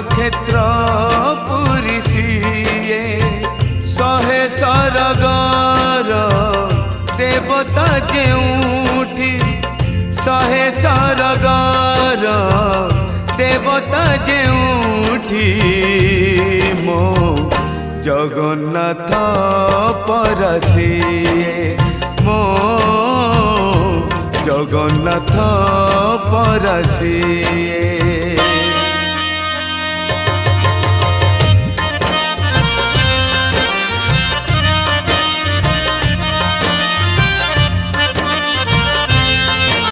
क्षेत्र पुरी सिए शहे सरगर देवता जेउठी शहे सरगर देवता जेउठी मो जगन्नाथ परसिए मो जगन्नाथ परसिए।